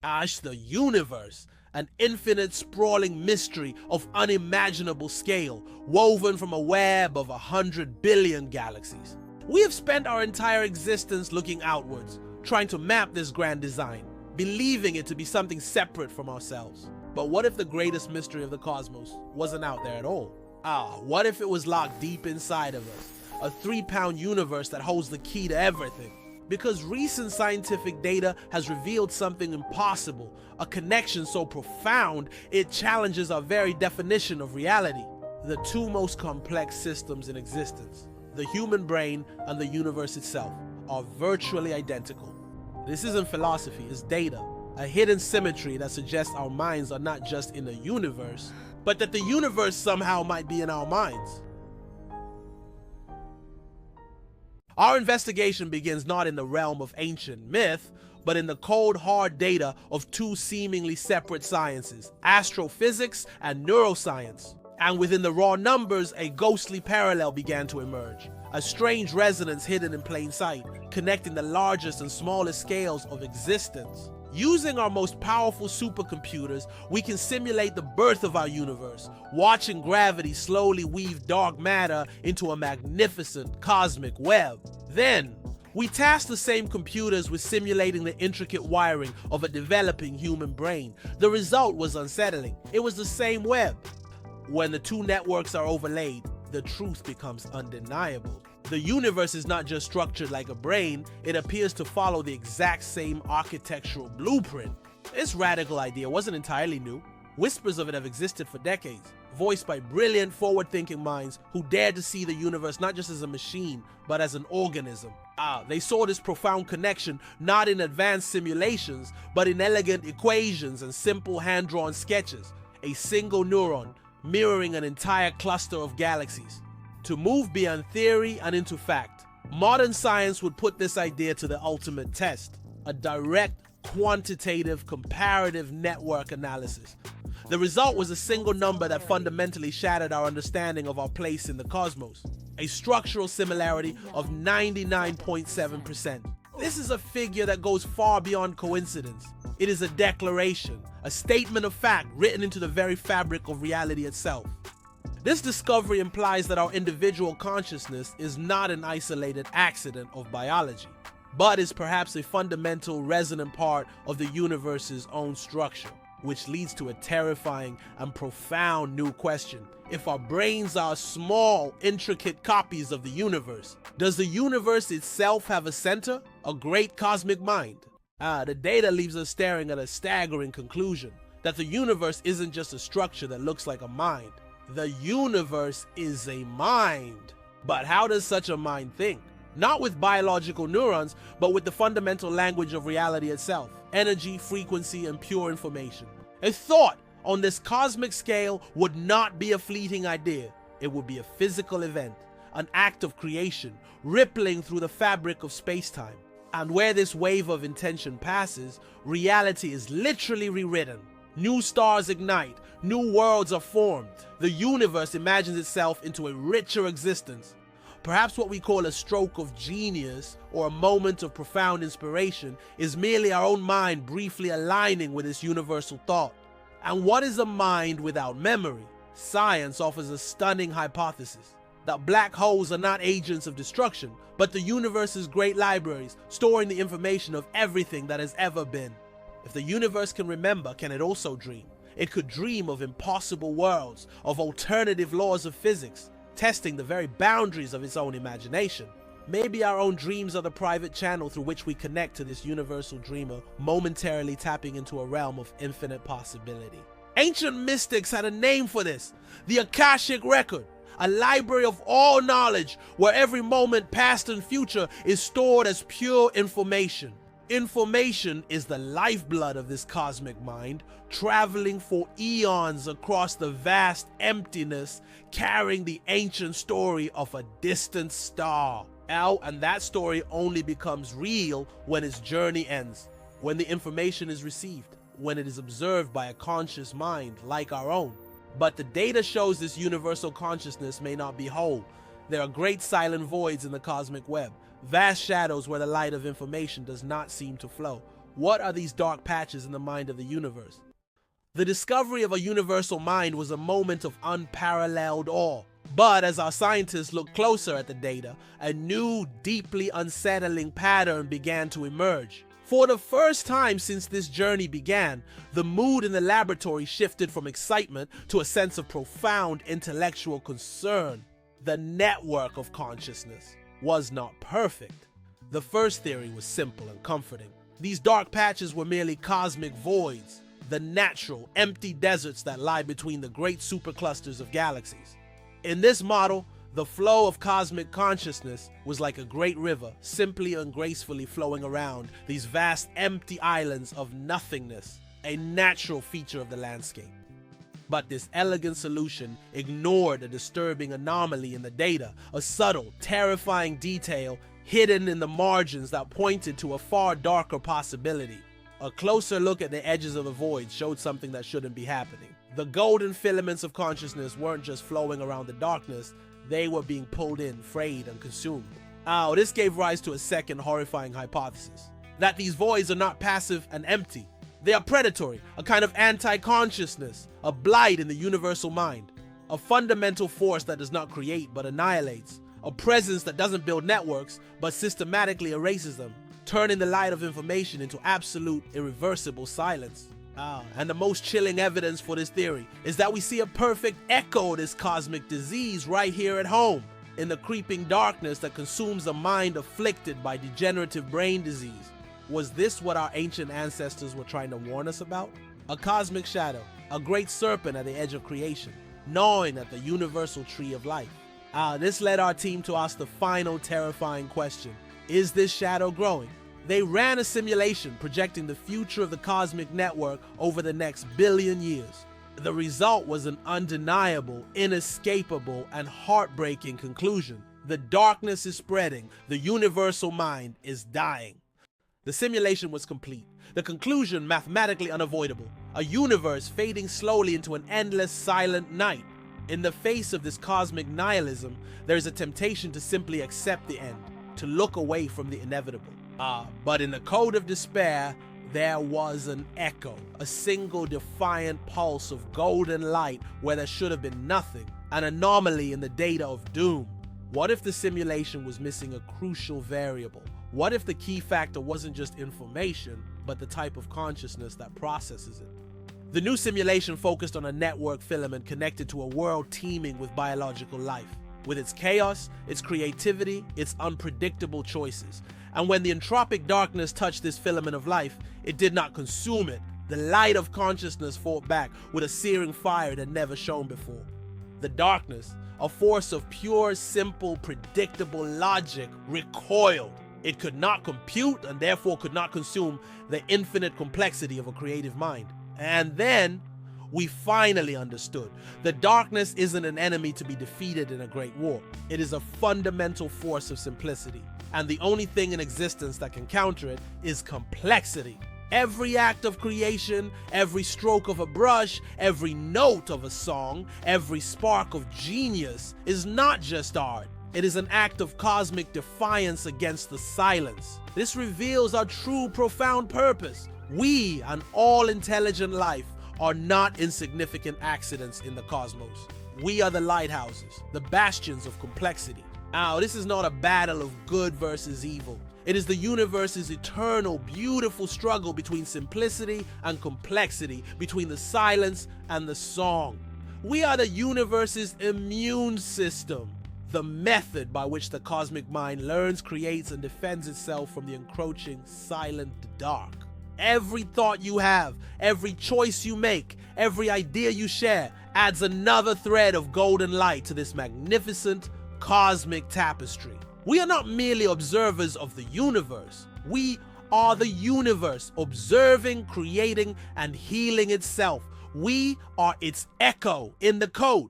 It's the universe, an infinite sprawling mystery of unimaginable scale, woven from a web of 100 billion galaxies. We have spent our entire existence looking outwards, trying to map this grand design, believing it to be something separate from ourselves. But what if the greatest mystery of the cosmos wasn't out there at all? What if it was locked deep inside of us, a 3-pound universe that holds the key to everything? Because recent scientific data has revealed something impossible, a connection so profound it challenges our very definition of reality. The two most complex systems in existence, the human brain and the universe itself, are virtually identical. This isn't philosophy, it's data, a hidden symmetry that suggests our minds are not just in the universe, but that the universe somehow might be in our minds. Our investigation begins not in the realm of ancient myth, but in the cold, hard data of two seemingly separate sciences, astrophysics and neuroscience. And within the raw numbers, a ghostly parallel began to emerge, a strange resonance hidden in plain sight, connecting the largest and smallest scales of existence. Using our most powerful supercomputers, we can simulate the birth of our universe, watching gravity slowly weave dark matter into a magnificent cosmic web. Then, we tasked the same computers with simulating the intricate wiring of a developing human brain. The result was unsettling. It was the same web. When the two networks are overlaid, the truth becomes undeniable. The universe is not just structured like a brain, it appears to follow the exact same architectural blueprint. This radical idea wasn't entirely new. Whispers of it have existed for decades, voiced by brilliant, forward-thinking minds who dared to see the universe not just as a machine, but as an organism. They saw this profound connection not in advanced simulations, but in elegant equations and simple hand-drawn sketches. A single neuron mirroring an entire cluster of galaxies. To move beyond theory and into fact, modern science would put this idea to the ultimate test, a direct, quantitative, comparative network analysis. The result was a single number that fundamentally shattered our understanding of our place in the cosmos, a structural similarity of 99.7%. This is a figure that goes far beyond coincidence. It is a declaration, a statement of fact written into the very fabric of reality itself. This discovery implies that our individual consciousness is not an isolated accident of biology, but is perhaps a fundamental, resonant part of the universe's own structure, which leads to a terrifying and profound new question. If our brains are small, intricate copies of the universe, does the universe itself have a center, a great cosmic mind? The data leaves us staring at a staggering conclusion, that the universe isn't just a structure that looks like a mind. The universe is a mind. But how does such a mind think? Not with biological neurons, but with the fundamental language of reality itself, energy, frequency, and pure information. A thought on this cosmic scale would not be a fleeting idea. It would be a physical event, an act of creation, rippling through the fabric of space-time. And where this wave of intention passes, reality is literally rewritten. New stars ignite, new worlds are formed. The universe imagines itself into a richer existence. Perhaps what we call a stroke of genius or a moment of profound inspiration is merely our own mind briefly aligning with this universal thought. And what is a mind without memory? Science offers a stunning hypothesis that black holes are not agents of destruction, but the universe's great libraries, storing the information of everything that has ever been. If the universe can remember, can it also dream? It could dream of impossible worlds, of alternative laws of physics, testing the very boundaries of its own imagination. Maybe our own dreams are the private channel through which we connect to this universal dreamer, momentarily tapping into a realm of infinite possibility. Ancient mystics had a name for this, the Akashic Record, a library of all knowledge where every moment past and future is stored as pure information. Information is the lifeblood of this cosmic mind, traveling for eons across the vast emptiness, carrying the ancient story of a distant star. And that story only becomes real when its journey ends, when the information is received, when it is observed by a conscious mind like our own. But the data shows this universal consciousness may not be whole. There are great silent voids in the cosmic web, vast shadows where the light of information does not seem to flow. What are these dark patches in the mind of the universe? The discovery of a universal mind was a moment of unparalleled awe. But as our scientists looked closer at the data, a new, deeply unsettling pattern began to emerge. For the first time since this journey began, the mood in the laboratory shifted from excitement to a sense of profound intellectual concern. The network of consciousness was not perfect. The first theory was simple and comforting. These dark patches were merely cosmic voids, the natural, empty deserts that lie between the great superclusters of galaxies. In this model, the flow of cosmic consciousness was like a great river, simply and gracefully flowing around these vast empty islands of nothingness, a natural feature of the landscape. But this elegant solution ignored a disturbing anomaly in the data, a subtle, terrifying detail hidden in the margins that pointed to a far darker possibility. A closer look at the edges of the void showed something that shouldn't be happening. The golden filaments of consciousness weren't just flowing around the darkness, they were being pulled in, frayed, and consumed. This gave rise to a second horrifying hypothesis: that these voids are not passive and empty. They are predatory, a kind of anti-consciousness, a blight in the universal mind, a fundamental force that does not create but annihilates, a presence that doesn't build networks but systematically erases them, turning the light of information into absolute, irreversible silence. And the most chilling evidence for this theory is that we see a perfect echo of this cosmic disease right here at home, in the creeping darkness that consumes a mind afflicted by degenerative brain disease. Was this what our ancient ancestors were trying to warn us about? A cosmic shadow, a great serpent at the edge of creation, gnawing at the universal tree of life. This led our team to ask the final terrifying question: is this shadow growing? They ran a simulation projecting the future of the cosmic network over the next billion years. The result was an undeniable, inescapable, and heartbreaking conclusion. The darkness is spreading. The universal mind is dying. The simulation was complete. The conclusion mathematically unavoidable. A universe fading slowly into an endless, silent night. In the face of this cosmic nihilism, there is a temptation to simply accept the end, to look away from the inevitable. But in the code of despair, there was an echo, a single defiant pulse of golden light where there should have been nothing, an anomaly in the data of doom. What if the simulation was missing a crucial variable? What if the key factor wasn't just information, but the type of consciousness that processes it? The new simulation focused on a network filament connected to a world teeming with biological life, with its chaos, its creativity, its unpredictable choices. And when the entropic darkness touched this filament of life, it did not consume it. The light of consciousness fought back with a searing fire that never shone before. The darkness, a force of pure, simple, predictable logic, recoiled. It could not compute and therefore could not consume the infinite complexity of a creative mind. And then we finally understood. The darkness isn't an enemy to be defeated in a great war. It is a fundamental force of simplicity. And the only thing in existence that can counter it is complexity. Every act of creation, every stroke of a brush, every note of a song, every spark of genius is not just art. It is an act of cosmic defiance against the silence. This reveals our true, profound purpose. We, an all-intelligent life, are not insignificant accidents in the cosmos. We are the lighthouses, the bastions of complexity. This is not a battle of good versus evil. It is the universe's eternal, beautiful struggle between simplicity and complexity, between the silence and the song. We are the universe's immune system, the method by which the cosmic mind learns, creates, and defends itself from the encroaching, silent dark. Every thought you have, every choice you make, every idea you share adds another thread of golden light to this magnificent cosmic tapestry. We are not merely observers of the universe. We are the universe, observing, creating, and healing itself. We are its echo in the code.